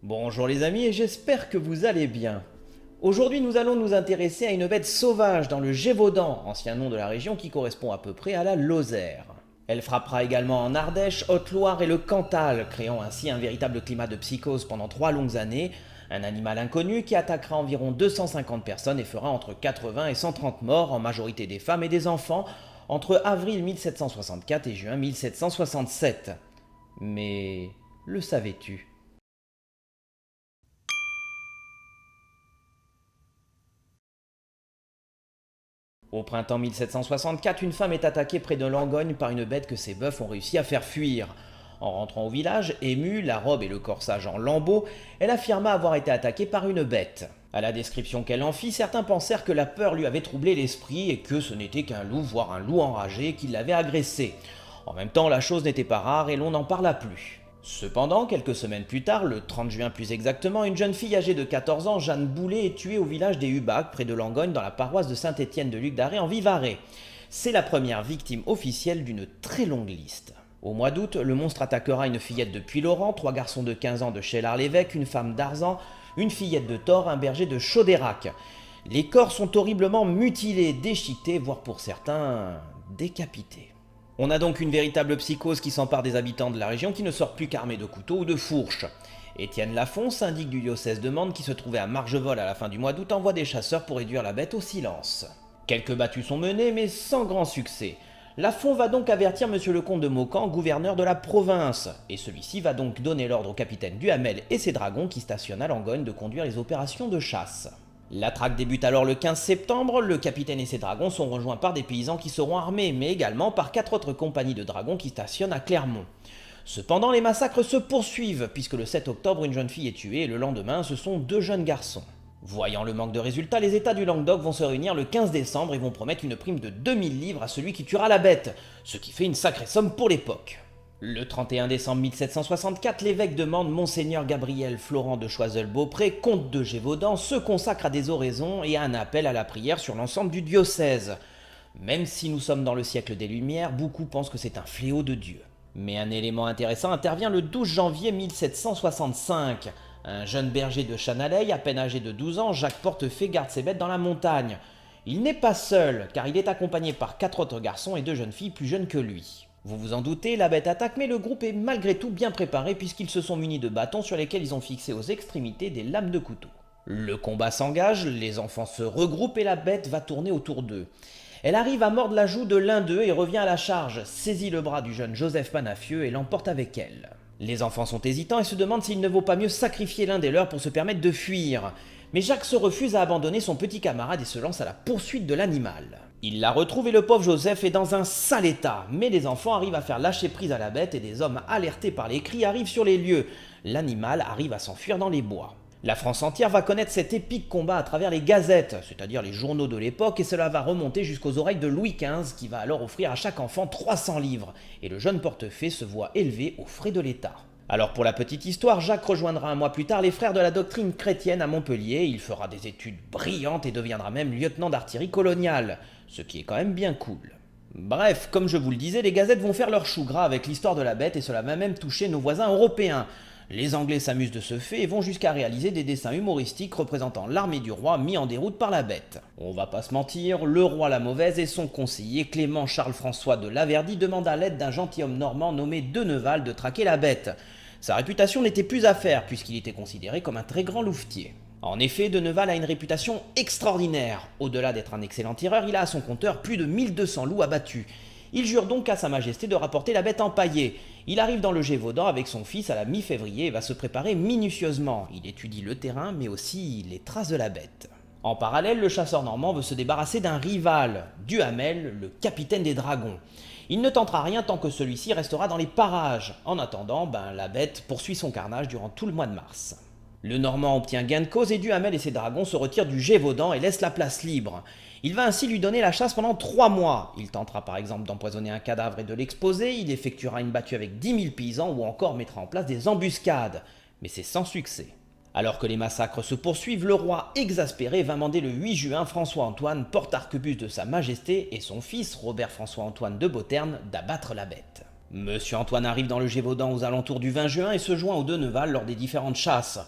Bonjour les amis et j'espère que vous allez bien. Aujourd'hui nous allons nous intéresser à une bête sauvage dans le Gévaudan, ancien nom de la région qui correspond à peu près à la Lozère. Elle frappera également en Ardèche, Haute-Loire et le Cantal, créant ainsi un véritable climat de psychose pendant 3 longues années, un animal inconnu qui attaquera environ 250 personnes et fera entre 80 et 130 morts, en majorité des femmes et des enfants, entre avril 1764 et juin 1767. Mais le savais-tu ? Au printemps 1764, une femme est attaquée près de Langogne par une bête que ses bœufs ont réussi à faire fuir. En rentrant au village, émue, la robe et le corsage en lambeaux, elle affirma avoir été attaquée par une bête. À la description qu'elle en fit, certains pensèrent que la peur lui avait troublé l'esprit et que ce n'était qu'un loup, voire un loup enragé, qui l'avait agressée. En même temps, la chose n'était pas rare et l'on n'en parla plus. Cependant, quelques semaines plus tard, le 30 juin plus exactement, une jeune fille âgée de 14 ans, Jeanne Boulet, est tuée au village des Hubacs, près de Langogne, dans la paroisse de Saint-Étienne de Luc'Darré en Vivarais. C'est la première victime officielle d'une très longue liste. Au mois d'août, le monstre attaquera une fillette de Puylaurens, 3 garçons de 15 ans de Cheylard-l'Évêque, une femme d'Arzan, une fillette de Thore, un berger de Chaudérac. Les corps sont horriblement mutilés, déchiquetés, voire pour certains décapités. On a donc une véritable psychose qui s'empare des habitants de la région qui ne sortent plus qu'armés de couteaux ou de fourches. Étienne Lafont, syndic du diocèse de Mende qui se trouvait à Margevol à la fin du mois d'août, envoie des chasseurs pour réduire la bête au silence. Quelques battues sont menées mais sans grand succès. Lafont va donc avertir monsieur le comte de Maucamp, gouverneur de la province, et celui-ci va donc donner l'ordre au capitaine Duhamel et ses dragons qui stationnent à Langogne de conduire les opérations de chasse. La traque débute alors le 15 septembre, le capitaine et ses dragons sont rejoints par des paysans qui seront armés, mais également par 4 autres compagnies de dragons qui stationnent à Clermont. Cependant, les massacres se poursuivent, puisque le 7 octobre, une jeune fille est tuée et le lendemain, ce sont 2 jeunes garçons. Voyant le manque de résultats, les États du Languedoc vont se réunir le 15 décembre et vont promettre une prime de 2000 livres à celui qui tuera la bête, ce qui fait une sacrée somme pour l'époque. Le 31 décembre 1764, l'évêque de Mende, Monseigneur Gabriel Florent de Choiseul-Beaupré, comte de Gévaudan, se consacre à des oraisons et à un appel à la prière sur l'ensemble du diocèse. Même si nous sommes dans le siècle des Lumières, beaucoup pensent que c'est un fléau de Dieu. Mais un élément intéressant intervient le 12 janvier 1765. Un jeune berger de Chanaleille, à peine âgé de 12 ans, Jacques Portefait, garde ses bêtes dans la montagne. Il n'est pas seul, car il est accompagné par 4 autres garçons et 2 jeunes filles plus jeunes que lui. Vous vous en doutez, la bête attaque, mais le groupe est malgré tout bien préparé puisqu'ils se sont munis de bâtons sur lesquels ils ont fixé aux extrémités des lames de couteau. Le combat s'engage, les enfants se regroupent et la bête va tourner autour d'eux. Elle arrive à mordre la joue de l'un d'eux et revient à la charge, saisit le bras du jeune Joseph Panafieux et l'emporte avec elle. Les enfants sont hésitants et se demandent s'il ne vaut pas mieux sacrifier l'un des leurs pour se permettre de fuir. Mais Jacques se refuse à abandonner son petit camarade et se lance à la poursuite de l'animal. Il la retrouve et le pauvre Joseph est dans un sale état, mais les enfants arrivent à faire lâcher prise à la bête et des hommes alertés par les cris arrivent sur les lieux. L'animal arrive à s'enfuir dans les bois. La France entière va connaître cet épique combat à travers les gazettes, c'est-à-dire les journaux de l'époque, et cela va remonter jusqu'aux oreilles de Louis XV qui va alors offrir à chaque enfant 300 livres, et le jeune Portefait se voit élevé aux frais de l'État. Alors pour la petite histoire, Jacques rejoindra un mois plus tard les frères de la doctrine chrétienne à Montpellier, il fera des études brillantes et deviendra même lieutenant d'artillerie coloniale, ce qui est quand même bien cool. Bref, comme je vous le disais, les gazettes vont faire leur chou gras avec l'histoire de la bête et cela va même toucher nos voisins européens. Les Anglais s'amusent de ce fait et vont jusqu'à réaliser des dessins humoristiques représentant l'armée du roi mis en déroute par la bête. On va pas se mentir, le roi la mauvaise et son conseiller Clément Charles-François de Laverdy demandent à l'aide d'un gentilhomme normand nommé Deneval de traquer la bête. Sa réputation n'était plus à faire puisqu'il était considéré comme un très grand louvetier. En effet, Deneval a une réputation extraordinaire. Au-delà d'être un excellent tireur, il a à son compteur plus de 1200 loups abattus. Il jure donc à sa majesté de rapporter la bête empaillée. Il arrive dans le Gévaudan avec son fils à la mi-février et va se préparer minutieusement. Il étudie le terrain mais aussi les traces de la bête. En parallèle, le chasseur normand veut se débarrasser d'un rival, Duhamel, le capitaine des dragons. Il ne tentera rien tant que celui-ci restera dans les parages. En attendant, la bête poursuit son carnage durant tout le mois de mars. Le Normand obtient gain de cause et Duhamel et ses dragons se retirent du Gévaudan et laissent la place libre. Il va ainsi lui donner la chasse pendant 3 mois. Il tentera par exemple d'empoisonner un cadavre et de l'exposer, il effectuera une battue avec 10 000 paysans ou encore mettra en place des embuscades. Mais c'est sans succès. Alors que les massacres se poursuivent, le roi exaspéré va mander le 8 juin François-Antoine, porte-arquebuse de sa majesté, et son fils, Robert François-Antoine de Beauterne, d'abattre la bête. Monsieur Antoine arrive dans le Gévaudan aux alentours du 20 juin et se joint aux deux Neval lors des différentes chasses.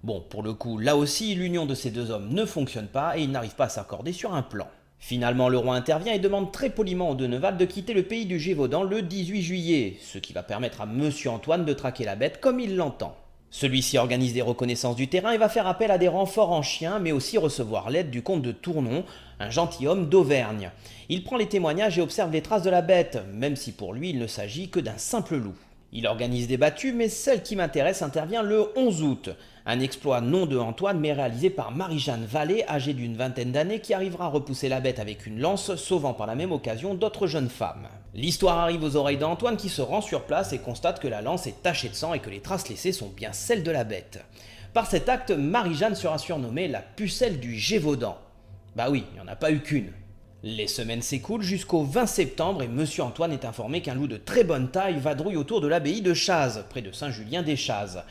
Bon, pour le coup, là aussi, l'union de ces deux hommes ne fonctionne pas et ils n'arrivent pas à s'accorder sur un plan. Finalement, le roi intervient et demande très poliment aux deux Neval de quitter le pays du Gévaudan le 18 juillet, ce qui va permettre à Monsieur Antoine de traquer la bête comme il l'entend. Celui-ci organise des reconnaissances du terrain et va faire appel à des renforts en chiens, mais aussi recevoir l'aide du comte de Tournon, un gentilhomme d'Auvergne. Il prend les témoignages et observe les traces de la bête, même si pour lui il ne s'agit que d'un simple loup. Il organise des battues, mais celle qui m'intéresse intervient le 11 août. Un exploit non de Antoine, mais réalisé par Marie-Jeanne Vallée, âgée d'une vingtaine d'années, qui arrivera à repousser la bête avec une lance, sauvant par la même occasion d'autres jeunes femmes. L'histoire arrive aux oreilles d'Antoine qui se rend sur place et constate que la lance est tachée de sang et que les traces laissées sont bien celles de la bête. Par cet acte, Marie-Jeanne sera surnommée la pucelle du Gévaudan. Bah oui, il n'y en a pas eu qu'une. Les semaines s'écoulent jusqu'au 20 septembre et Monsieur Antoine est informé qu'un loup de très bonne taille vadrouille autour de l'abbaye de Chazes, près de Saint-Julien-des-Chazes.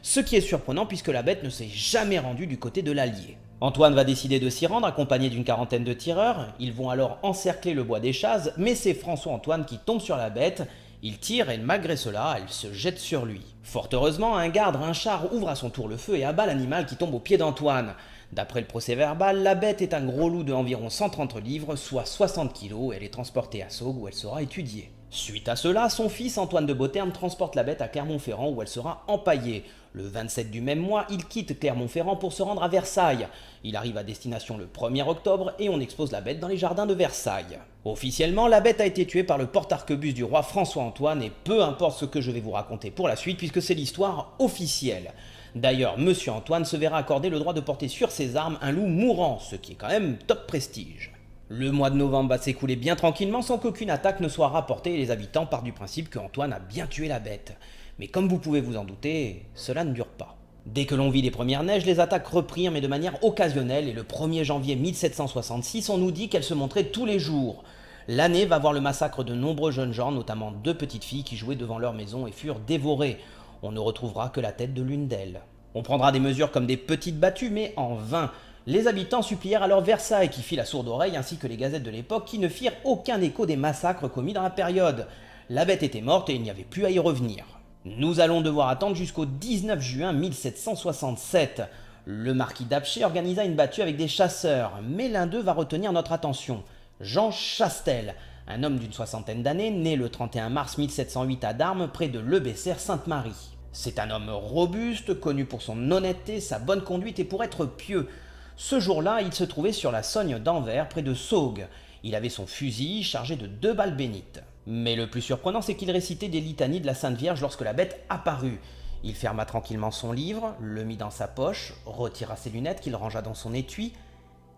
Ce qui est surprenant puisque la bête ne s'est jamais rendue du côté de l'Allier. Antoine va décider de s'y rendre accompagné d'une quarantaine de tireurs. Ils vont alors encercler le bois des Chazes, mais c'est François-Antoine qui tombe sur la bête. Il tire et malgré cela, elle se jette sur lui. Fort heureusement, un garde rinchard ouvre à son tour le feu et abat l'animal qui tombe au pied d'Antoine. D'après le procès-verbal, la bête est un gros loup de environ 130 livres, soit 60 kilos, et elle est transportée à Saugues où elle sera étudiée. Suite à cela, son fils Antoine de Beauterme transporte la bête à Clermont-Ferrand où elle sera empaillée. Le 27 du même mois, il quitte Clermont-Ferrand pour se rendre à Versailles. Il arrive à destination le 1er octobre et on expose la bête dans les jardins de Versailles. Officiellement, la bête a été tuée par le porte-arquebuse du roi François-Antoine et peu importe ce que je vais vous raconter pour la suite puisque c'est l'histoire officielle. D'ailleurs, Monsieur Antoine se verra accorder le droit de porter sur ses armes un loup mourant, ce qui est quand même top prestige. Le mois de novembre va s'écouler bien tranquillement sans qu'aucune attaque ne soit rapportée et les habitants partent du principe que Antoine a bien tué la bête. Mais comme vous pouvez vous en douter, cela ne dure pas. Dès que l'on vit les premières neiges, les attaques reprirent mais de manière occasionnelle et le 1er janvier 1766, on nous dit qu'elles se montraient tous les jours. L'année va voir le massacre de nombreux jeunes gens, notamment 2 petites filles qui jouaient devant leur maison et furent dévorées. On ne retrouvera que la tête de l'une d'elles. On prendra des mesures comme des petites battues, mais en vain. Les habitants supplièrent alors Versailles qui fit la sourde oreille ainsi que les gazettes de l'époque qui ne firent aucun écho des massacres commis dans la période. La bête était morte et il n'y avait plus à y revenir. Nous allons devoir attendre jusqu'au 19 juin 1767. Le marquis d'Apcher organisa une battue avec des chasseurs, mais l'un d'eux va retenir notre attention. Jean Chastel, un homme d'une soixantaine d'années, né le 31 mars 1708 à Darmes, près de Le Besser-Sainte-Marie. C'est un homme robuste, connu pour son honnêteté, sa bonne conduite et pour être pieux. Ce jour-là, il se trouvait sur la Sogne d'Anvers, près de Saugues. Il avait son fusil chargé de 2 balles bénites. Mais le plus surprenant, c'est qu'il récitait des litanies de la Sainte Vierge lorsque la bête apparut. Il ferma tranquillement son livre, le mit dans sa poche, retira ses lunettes qu'il rangea dans son étui,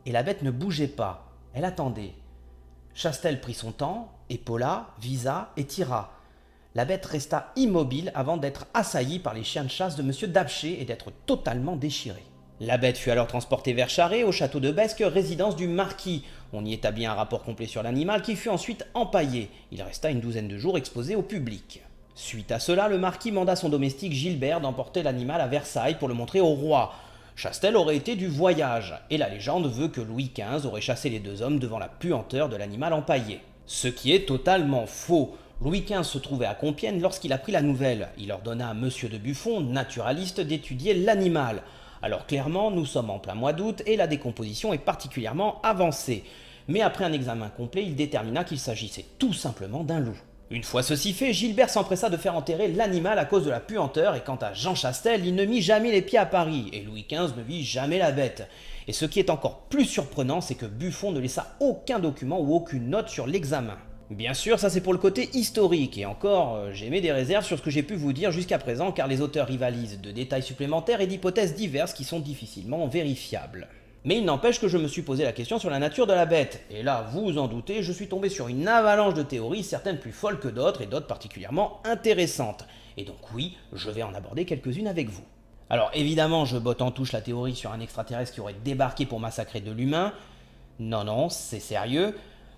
et la bête ne bougeait pas. Elle attendait. Chastel prit son temps, épaula, visa et tira. La bête resta immobile avant d'être assaillie par les chiens de chasse de M. d'Apcher et d'être totalement déchirée. La bête fut alors transportée vers Charret, au château de Besque, résidence du marquis. On y établit un rapport complet sur l'animal qui fut ensuite empaillé. Il resta une douzaine de jours exposé au public. Suite à cela, le marquis manda son domestique Gilbert d'emporter l'animal à Versailles pour le montrer au roi. Chastel aurait été du voyage, et la légende veut que Louis XV aurait chassé les 2 hommes devant la puanteur de l'animal empaillé. Ce qui est totalement faux. Louis XV se trouvait à Compiègne lorsqu'il apprit la nouvelle. Il ordonna à Monsieur de Buffon, naturaliste, d'étudier l'animal. Alors clairement, nous sommes en plein mois d'août et la décomposition est particulièrement avancée. Mais après un examen complet, il détermina qu'il s'agissait tout simplement d'un loup. Une fois ceci fait, Gilbert s'empressa de faire enterrer l'animal à cause de la puanteur et quant à Jean Chastel, il ne mit jamais les pieds à Paris et Louis XV ne vit jamais la bête. Et ce qui est encore plus surprenant, c'est que Buffon ne laissa aucun document ou aucune note sur l'examen. Bien sûr, ça c'est pour le côté historique, et encore, j'émets des réserves sur ce que j'ai pu vous dire jusqu'à présent car les auteurs rivalisent de détails supplémentaires et d'hypothèses diverses qui sont difficilement vérifiables. Mais il n'empêche que je me suis posé la question sur la nature de la bête, et là, vous vous en doutez, je suis tombé sur une avalanche de théories, certaines plus folles que d'autres, et d'autres particulièrement intéressantes. Et donc oui, je vais en aborder quelques-unes avec vous. Alors évidemment, je botte en touche la théorie sur un extraterrestre qui aurait débarqué pour massacrer de l'humain. Non, c'est sérieux.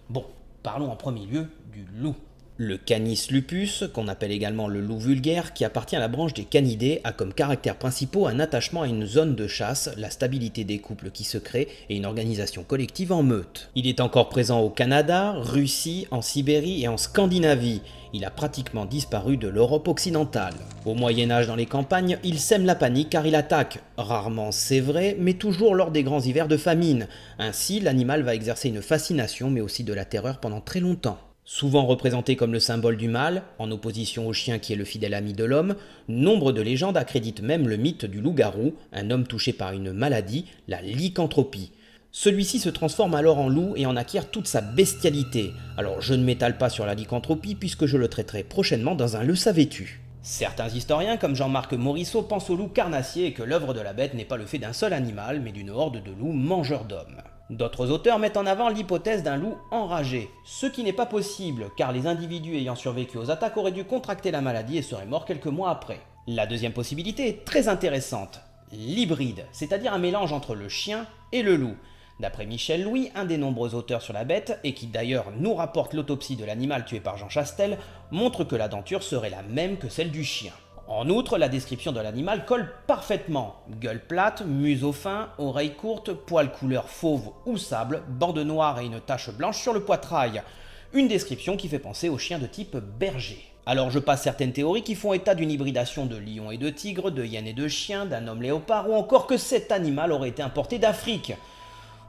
Bon. Parlons en premier lieu du loup. Le Canis lupus, qu'on appelle également le loup vulgaire, qui appartient à la branche des canidés, a comme caractères principaux un attachement à une zone de chasse, la stabilité des couples qui se créent et une organisation collective en meute. Il est encore présent au Canada, Russie, en Sibérie et en Scandinavie. Il a pratiquement disparu de l'Europe occidentale. Au Moyen-Âge dans les campagnes, il sème la panique car il attaque. Rarement c'est vrai, mais toujours lors des grands hivers de famine. Ainsi, l'animal va exercer une fascination mais aussi de la terreur pendant très longtemps. Souvent représenté comme le symbole du mal, en opposition au chien qui est le fidèle ami de l'homme, nombre de légendes accréditent même le mythe du loup-garou, un homme touché par une maladie, la lycanthropie. Celui-ci se transforme alors en loup et en acquiert toute sa bestialité. Alors je ne m'étale pas sur la lycanthropie puisque je le traiterai prochainement dans un Le savais-tu. Certains historiens comme Jean-Marc Morisseau pensent au loup carnassier et que l'œuvre de la bête n'est pas le fait d'un seul animal mais d'une horde de loups mangeurs d'hommes. D'autres auteurs mettent en avant l'hypothèse d'un loup enragé, ce qui n'est pas possible car les individus ayant survécu aux attaques auraient dû contracter la maladie et seraient morts quelques mois après. La deuxième possibilité est très intéressante, l'hybride, c'est-à-dire un mélange entre le chien et le loup. D'après Michel Louis, un des nombreux auteurs sur la bête, et qui d'ailleurs nous rapporte l'autopsie de l'animal tué par Jean Chastel, montre que la denture serait la même que celle du chien. En outre, la description de l'animal colle parfaitement. Gueule plate, museau fin, oreilles courtes, poils couleur fauve ou sable, bande noire et une tache blanche sur le poitrail. Une description qui fait penser au chien de type berger. Alors je passe certaines théories qui font état d'une hybridation de lion et de tigre, de hyène et de chien, d'un homme léopard ou encore que cet animal aurait été importé d'Afrique.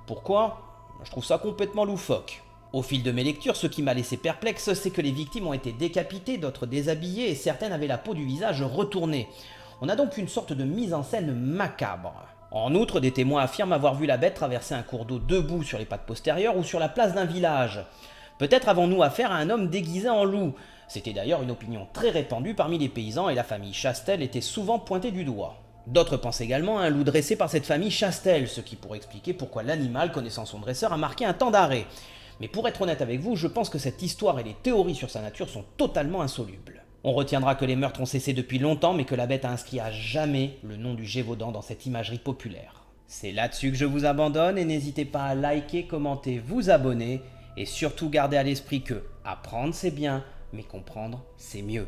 Pourquoi ? Je trouve ça complètement loufoque. Au fil de mes lectures, ce qui m'a laissé perplexe, c'est que les victimes ont été décapitées, d'autres déshabillées et certaines avaient la peau du visage retournée. On a donc une sorte de mise en scène macabre. En outre, des témoins affirment avoir vu la bête traverser un cours d'eau debout sur les pattes postérieures ou sur la place d'un village. Peut-être avons-nous affaire à un homme déguisé en loup. C'était d'ailleurs une opinion très répandue parmi les paysans et la famille Chastel était souvent pointée du doigt. D'autres pensent également à un loup dressé par cette famille Chastel, ce qui pourrait expliquer pourquoi l'animal, connaissant son dresseur, a marqué un temps d'arrêt. Mais pour être honnête avec vous, je pense que cette histoire et les théories sur sa nature sont totalement insolubles. On retiendra que les meurtres ont cessé depuis longtemps, mais que la bête a inscrit à jamais le nom du Gévaudan dans cette imagerie populaire. C'est là-dessus que je vous abandonne et n'hésitez pas à liker, commenter, vous abonner et surtout gardez à l'esprit que apprendre c'est bien, mais comprendre c'est mieux.